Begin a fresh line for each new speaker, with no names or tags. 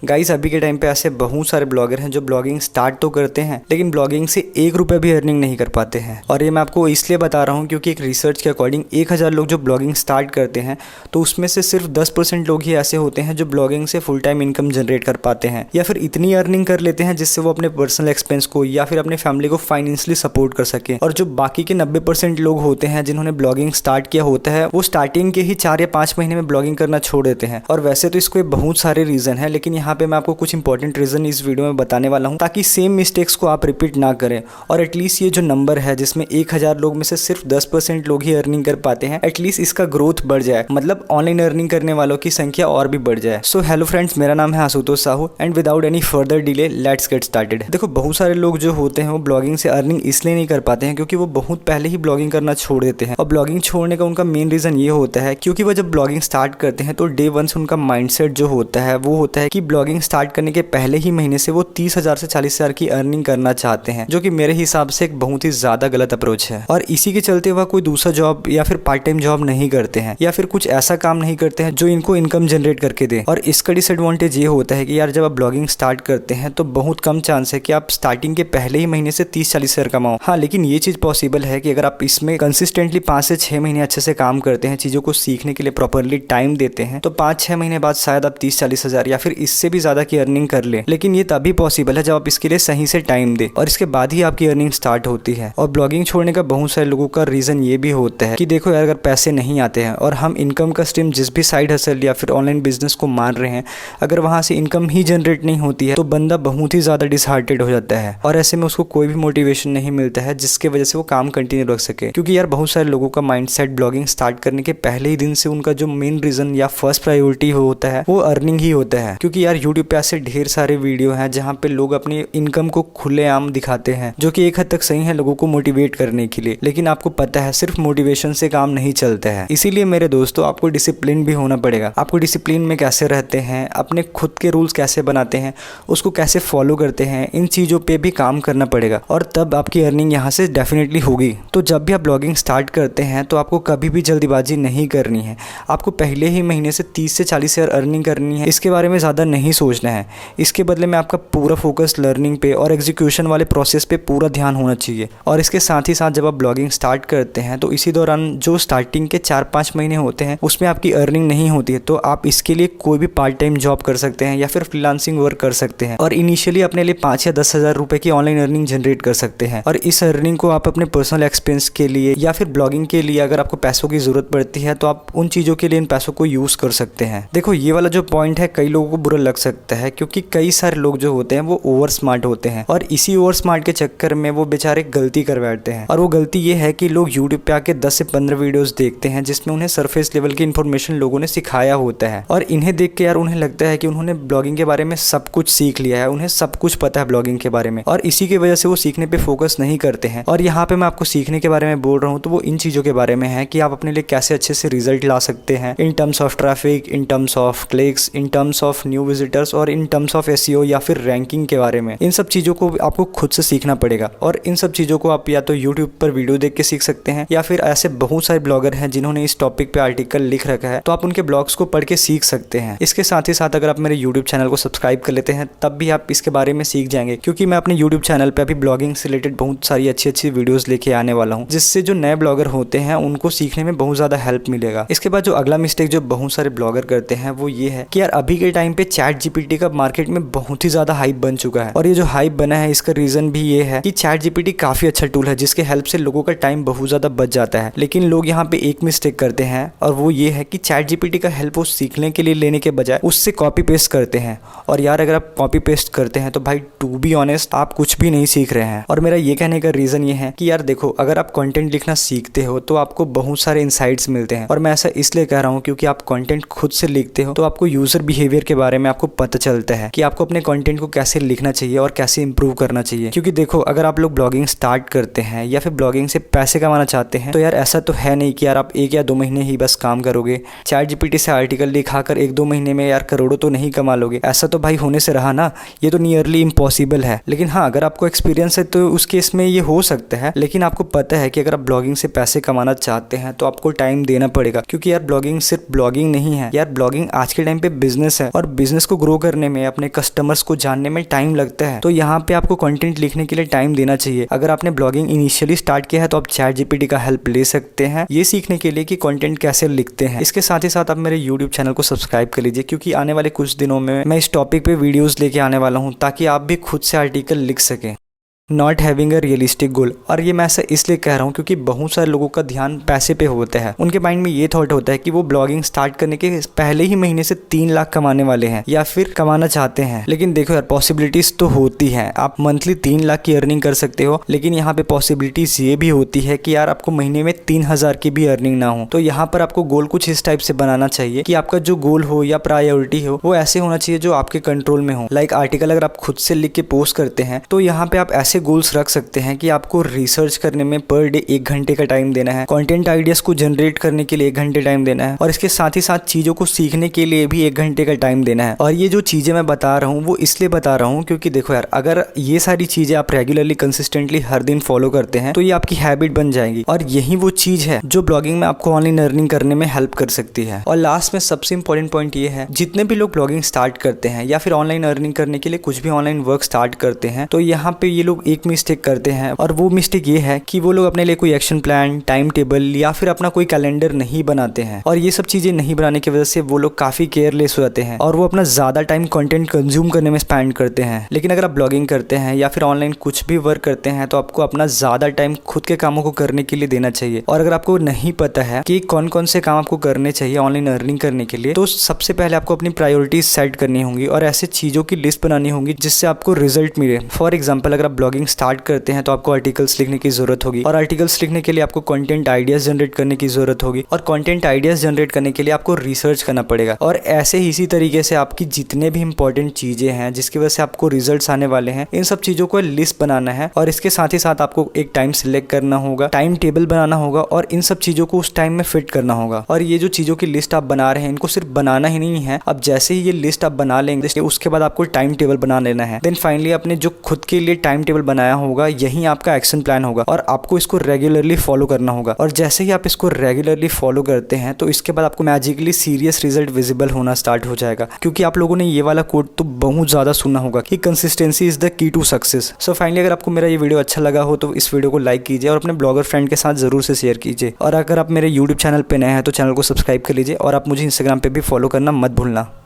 Guys अभी के time पे ऐसे बहुत सारे ब्लॉगर हैं जो ब्लॉगिंग स्टार्ट तो करते हैं लेकिन ब्लॉगिंग से 1 रुपया भी अर्निंग नहीं कर पाते हैं। और ये मैं आपको इसलिए बता रहा हूँ क्योंकि एक रिसर्च के अकॉर्डिंग 1000 लोग जो ब्लॉगिंग स्टार्ट करते हैं तो उसमें से सिर्फ 10% लोग ही ऐसे होते हैं जो ब्लॉगिंग से फुल टाइम इनकम जनरेट कर पाते हैं या फिर इतनी अर्निंग कर लेते हैं जिससे वो अपने पर्सनल एक्सपेंस को या फिर अपने फैमिली को फाइनेंशियली सपोर्ट कर सके। और जो बाकी के 90% लोग होते हैं जिन्होंने ब्लॉगिंग स्टार्ट किया होता है वो स्टार्टिंग के ही 4 या 5 महीने में ब्लॉगिंग करना छोड़ देते हैं। और वैसे तो इसको बहुत सारे रीजन है लेकिन यहाँ पे मैं आपको कुछ इंपॉर्टेंट रीजन इस वीडियो में बताने वाला हूँ ताकि सेम मिस्टेक्स को आप रिपीट ना करें। और एटलीस्ट ये जो नंबर है जिसमें 1000 लोग में से सिर्फ 10% लोग ही अर्निंग कर पाते हैं, एटलीस्ट इसका ग्रोथ बढ़ जाए, मतलब ऑनलाइन अर्निंग करने वालों की संख्या और भी बढ़ जाए। सो हेलो फ्रेंड्स, मेरा नाम है Ashutosh Sahu and without any further delay let's get started. देखो बहुत सारे लोग जो होते हैं वो ब्लॉगिंग से अर्निंग इसलिए नहीं कर पाते हैं क्योंकि वो बहुत पहले ही ब्लॉगिंग करना छोड़ देते हैं। और ब्लॉगिंग छोड़ने का उनका मेन रीजन ये होता है क्योंकि वो जब ब्लॉगिंग स्टार्ट करते हैं तो डे वन से उनका माइंडसेट जो होता है वो होता है कि ब्लॉगिंग स्टार्ट करने के पहले ही महीने से वो 30,000 से 40,000 की अर्निंग करना चाहते हैं, जो कि मेरे हिसाब से एक बहुत ही ज्यादा गलत अप्रोच है। और इसी के चलते वह कोई दूसरा जॉब या फिर पार्ट टाइम जॉब नहीं करते हैं या फिर कुछ ऐसा काम नहीं करते हैं जो इनको इनकम जनरेट करके दे। और इसका डिसएडवांटेज ये होता है कि यार जब आप ब्लॉगिंग स्टार्ट करते हैं तो बहुत कम चांस है कि आप स्टार्टिंग के पहले ही महीने से 30-40,000 कमाओ। हाँ, लेकिन ये चीज पॉसिबल है कि अगर आप इसमें कंसिस्टेंटली 5 से 6 महीने अच्छे से काम करते हैं, चीजों को सीखने के लिए प्रॉपरली टाइम देते हैं, तो 5-6 महीने बाद शायद आप 30-40,000 या फिर इससे भी ज्यादा की अर्निंग कर ले। लेकिन ये तभी पॉसिबल है जब आप इसके लिए सही से टाइम दे और इसके बाद ही आपकी अर्निंग स्टार्ट होती है। और ब्लॉगिंग छोड़ने का बहुत सारे लोगों का रीजन ये भी होता है कि देखो यार अगर पैसे नहीं आते हैं और हम इनकम का स्ट्रीम जिस भी साइड हसल या फिर ऑनलाइन बिजनेस को मान रहे हैं, अगर वहां से इनकम ही जनरेट नहीं होती है तो बंदा बहुत ही ज्यादा डिसहार्टेड हो जाता है और ऐसे में उसको कोई भी मोटिवेशन नहीं मिलता है जिसके वजह से वो काम कंटिन्यू रख सके। क्योंकि यार बहुत सारे लोगों का माइंडसेट ब्लॉगिंग स्टार्ट करने के पहले ही दिन से उनका जो मेन रीजन या फर्स्ट प्रायोरिटी होता है वो अर्निंग ही होता है। क्योंकि यार यूट्यूब पे ऐसे ढेर सारे वीडियो हैं जहाँ पे लोग अपनी इनकम को खुलेआम दिखाते हैं, जो कि एक हद तक सही है लोगों को मोटिवेट करने के लिए। लेकिन आपको पता है सिर्फ मोटिवेशन से काम नहीं चलता है। इसीलिए मेरे दोस्तों आपको डिसिप्लिन भी होना पड़ेगा। आपको डिसिप्लिन में कैसे रहते हैं, अपने खुद के रूल्स कैसे बनाते हैं, उसको कैसे फॉलो करते हैं, इन चीज़ों पे भी काम करना पड़ेगा और तब आपकी अर्निंग यहाँ से डेफिनेटली होगी। तो जब भी आप ब्लॉगिंग स्टार्ट करते हैं तो आपको कभी भी जल्दीबाजी नहीं करनी है। आपको पहले ही महीने से 30 से 40,000 अर्निंग करनी है, इसके बारे में ज़्यादा नहीं सोचना है। इसके बदले में आपका पूरा फोकस लर्निंग पे और एग्जीक्यूशन वाले प्रोसेस पे पूरा ध्यान होना चाहिए। और इसके साथ ही साथ जब आप ब्लॉगिंग स्टार्ट करते हैं तो इसी दौरान जो स्टार्टिंग के 4-5 महीने होते हैं उसमें आपकी अर्निंग नहीं होती है, तो आप इसके लिए कोई भी पार्ट टाइम जॉब कर सकते हैं या फिर फ्रीलांसिंग वर्क कर सकते हैं और इनिशियली अपने लिए 5 या 10,000 रुपए की ऑनलाइन अर्निंग जनरेट कर सकते हैं। और इस अर्निंग को आप अपने पर्सनल एक्सपेंस के लिए या फिर ब्लॉगिंग के लिए अगर आपको पैसों की जरूरत पड़ती है तो आप उन चीज़ों के लिए इन पैसों को यूज़ कर सकते हैं। देखो ये वाला जो पॉइंट है कई लोगों को बुरा लग सकता है क्योंकि कई सारे लोग जो होते हैं वो ओवर स्मार्ट होते हैं और इसी ओवर स्मार्ट के चक्कर में वो बेचारे गलती कर बैठते हैं। और वो गलती ये है कि लोग यूट्यूब पे आके 10 से 15 वीडियोस देखते हैं जिसमें उन्हें सरफेस लेवल की इन्फॉर्मेशन लोगों ने सिखाया होता है और इन्हें देख के यार उन्हें लगता है कि उन्होंने ब्लॉगिंग के बारे में सब कुछ सीख लिया है, उन्हें सब कुछ पता है ब्लॉगिंग के बारे में, और इसी की वजह से वो सीखने पे फोकस नहीं करते हैं। और यहाँ पे मैं आपको सीखने के बारे में बोल रहा हूँ तो वो इन चीज़ों के बारे में है कि आप अपने लिए कैसे अच्छे से रिजल्ट ला सकते हैं in terms of traffic, in terms of clicks, in terms of new visitors और इन टर्म्स ऑफ एसईओ या फिर रैंकिंग के बारे में। इन सब चीज़ों को आपको खुद से सीखना पड़ेगा और इन सब चीज़ों को आप या तो यूट्यूब पर वीडियो देख के सीख सकते हैं या फिर ऐसे बहुत सारे ब्लॉगर हैं जिन्होंने इस टॉपिक पे आर्टिकल लिख रखा है तो आप उनके ब्लॉग्स को पढ़ के सीख सकते हैं। इसके साथ ही साथ अगर आप मेरे यूट्यूब चैनल को सब्सक्राइब कर लेते हैं तब भी आप इसके बारे में सीख जाएंगे क्योंकि मैं अपने यूट्यूब चैनल पे अभी ब्लॉगिंग से रिलेटेड बहुत सारी अच्छी वीडियोस लेके आने वाला हूँ जिससे जो नए ब्लॉगर होते हैं उनको सीखने में बहुत ज़्यादा हेल्प मिलेगा। इसके बाद जो अगला मिस्टेक जो बहुत सारे ब्लॉगर करते हैं वो ये है कि यार अभी के टाइम पे चैट जीपीटी का मार्केट में बहुत ही ज़्यादा हाइप बन चुका है। और ये जो हाइप बना है इसका रीज़न भी ये है कि चैट जीपीटी काफ़ी अच्छा टूल है जिसके हेल्प से लोगों का टाइम बहुत ज़्यादा बच जाता है। लेकिन लोग यहाँ पे एक मिस्टेक करते हैं और वो ये है कि चैट जीपीटी का हेल्प वो सीखने के लिए लेने के बजाय उससे कॉपी पेस्ट करते हैं। और यार अगर आप कॉपी पेस्ट करते हैं तो भाई टू बी ऑनेस्ट आप कुछ भी नहीं सीख रहे हैं। और मेरा ये कहने का रीज़न ये है कि यार देखो अगर आप कंटेंट लिखना सीखते हो तो आपको बहुत सारे इनसाइट्स मिलते हैं। और मैं ऐसा इसलिए कह रहा हूँ क्योंकि आप कंटेंट खुद से लिखते हो तो आपको यूज़र बिहेवियर के बारे में आपको पता चलता है कि आपको अपने कंटेंट को कैसे लिखना चाहिए और कैसे इंप्रूव करना चाहिए। क्योंकि देखो अगर आप लोग ब्लॉगिंग स्टार्ट करते हैं या फिर ब्लॉगिंग से पैसे कमाना चाहते हैं तो यार ऐसा तो है नहीं कि यार आप 1 या 2 महीने ही बस काम करोगे, चैट जीपीटी से आर्टिकल लिखाकर 1-2 महीने में यार करोड़ों तो नहीं कमा लोगे। ऐसा तो भाई होने से रहा ना, ये तो नियरली इम्पॉसिबल है। लेकिन हाँ अगर आपको एक्सपीरियंस है तो उस केस में ये हो सकता है। लेकिन आपको पता है कि अगर आप ब्लॉगिंग से पैसे कमाना चाहते हैं तो आपको टाइम देना पड़ेगा क्योंकि यार ब्लॉगिंग सिर्फ ब्लॉगिंग नहीं है यार, ब्लॉगिंग आज के टाइम पे बिजनेस है और बिजनेस को ग्रो करने में, अपने कस्टमर्स को जानने में टाइम लगता है, तो यहाँ पे आपको कंटेंट लिखने के लिए टाइम देना चाहिए। अगर आपने ब्लॉगिंग इनिशियली स्टार्ट किया है तो आप ChatGPT का हेल्प ले सकते हैं ये सीखने के लिए कि कंटेंट कैसे लिखते हैं। इसके साथ ही साथ आप मेरे YouTube चैनल को सब्सक्राइब कर लीजिए, क्योंकि आने वाले कुछ दिनों में मैं इस टॉपिक पे वीडियोस लेके आने वाला हूँ, ताकि आप भी खुद से आर्टिकल लिख सकें। नॉट हैविंग अ रियलिस्टिक गोल, और ये मैं ऐसा इसलिए कह रहा हूँ क्योंकि बहुत सारे लोगों का ध्यान पैसे पे होता है। उनके माइंड में ये थॉट होता है कि वो ब्लॉगिंग स्टार्ट करने के पहले ही महीने से 3 लाख कमाने वाले हैं या फिर कमाना चाहते हैं। लेकिन देखो यार, पॉसिबिलिटीज तो होती हैं, आप मंथली 3 लाख की अर्निंग कर सकते हो, लेकिन यहाँ पे पॉसिबिलिटीज ये भी होती है कि यार आपको महीने में 3,000 की भी अर्निंग ना हो। तो यहाँ पर आपको गोल कुछ इस टाइप से बनाना चाहिए कि आपका जो गोल हो या प्रायोरिटी हो वो ऐसे होना चाहिए जो आपके कंट्रोल में हो। लाइक आर्टिकल अगर आप खुद से लिख के पोस्ट करते हैं तो यहाँ पे आप ऐसे गोल्स रख सकते हैं कि आपको रिसर्च करने में पर डे 1 घंटे का टाइम देना है, कंटेंट आइडियाज को जनरेट करने के लिए 1 घंटे टाइम देना है, और इसके साथ ही साथ चीजों को सीखने के लिए भी 1 घंटे का टाइम देना है। और ये जो चीजें मैं बता रहा हूँ वो इसलिए बता रहा हूँ क्योंकि देखो यार, अगर ये सारी चीजें आप रेगुलरली कंसिस्टेंटली हर दिन फॉलो करते हैं तो ये आपकी हैबिट बन जाएगी, और यही वो चीज है जो ब्लॉगिंग में आपको ऑनलाइन अर्निंग करने में हेल्प कर सकती है। और लास्ट में सबसे इंपॉर्टेंट पॉइंट ये है, जितने भी लोग ब्लॉगिंग स्टार्ट करते हैं या फिर ऑनलाइन अर्निंग करने के लिए कुछ भी ऑनलाइन वर्क स्टार्ट करते हैं, तो यहाँ पे ये लोग एक मिस्टेक करते हैं, और वो मिस्टेक ये है कि वो लोग अपने लिए कोई एक्शन प्लान, टाइम टेबल या फिर अपना कोई कैलेंडर नहीं बनाते हैं। और ये सब चीजें नहीं बनाने की वजह से वो लोग काफी केयरलेस हो जाते हैं और वो अपना ज्यादा टाइम कंटेंट कंज्यूम करने में स्पेंड करते हैं। लेकिन अगर आप ब्लॉगिंग करते हैं या फिर ऑनलाइन कुछ भी वर्क करते हैं तो आपको अपना ज्यादा टाइम खुद के कामों को करने के लिए देना चाहिए। और अगर आपको नहीं पता है कि कौन कौन से काम आपको करने चाहिए ऑनलाइन अर्निंग करने के लिए, तो सबसे पहले आपको अपनी प्रायोरिटीज सेट करनी होंगी और ऐसे चीजों की लिस्ट बनानी होगी जिससे आपको रिजल्ट मिले। फॉर एग्जाम्पल, अगर आप ब्लॉगिंग स्टार्ट करते हैं तो आपको आर्टिकल्स लिखने की जरूरत होगी, और आर्टिकल्स लिखने के लिए आपको कंटेंट आइडियाज जनरेट करने की जरूरत होगी, और कंटेंट आइडियाज जनरेट करने के लिए आपको रिसर्च करना पड़ेगा। और ऐसे ही इसी तरीके से आपकी जितने भी इंपॉर्टेंट चीजें हैं जिसकी वजह से आपको रिजल्ट्स आने वाले हैं, इन सब चीजों को लिस्ट बनाना है। और इसके साथ ही साथ आपको एक टाइम सिलेक्ट करना होगा, टाइम टेबल बनाना होगा, और इन सब चीजों को उस टाइम में फिट करना होगा। और ये जो चीजों की लिस्ट आप बना रहे हैं, इनको सिर्फ बनाना ही नहीं है, अब जैसे ही ये लिस्ट आप बना लेंगे उसके बाद आपको टाइम टेबल बना लेना है। देन फाइनली आपने जो खुद के लिए टाइम टेबल बनाया होगा यही आपका एक्शन प्लान होगा, और आपको इसको रेगुलरली फॉलो करना होगा। और जैसे ही आप इसको रेगुलरली फॉलो करते हैं तो इसके बाद आपको मैजिकली सीरियस रिजल्ट विजिबल होना स्टार्ट हो जाएगा, क्योंकि आप लोगों ने ये वाला कोड तो बहुत ज्यादा सुना होगा कि consistency is the key to success. So finally, अगर आपको मेरा ये वीडियो अच्छा लगा हो तो इस वीडियो को लाइक कीजिए और अपने ब्लॉगर फ्रेंड के साथ जरूर से शेयर कीजिए। और अगर आप मेरे यूट्यूब चैनल पे नए हैं तो चैनल को सब्सक्राइब कर लीजिए, और आप मुझे इंस्टाग्राम पे भी फॉलो करना मत भूलना।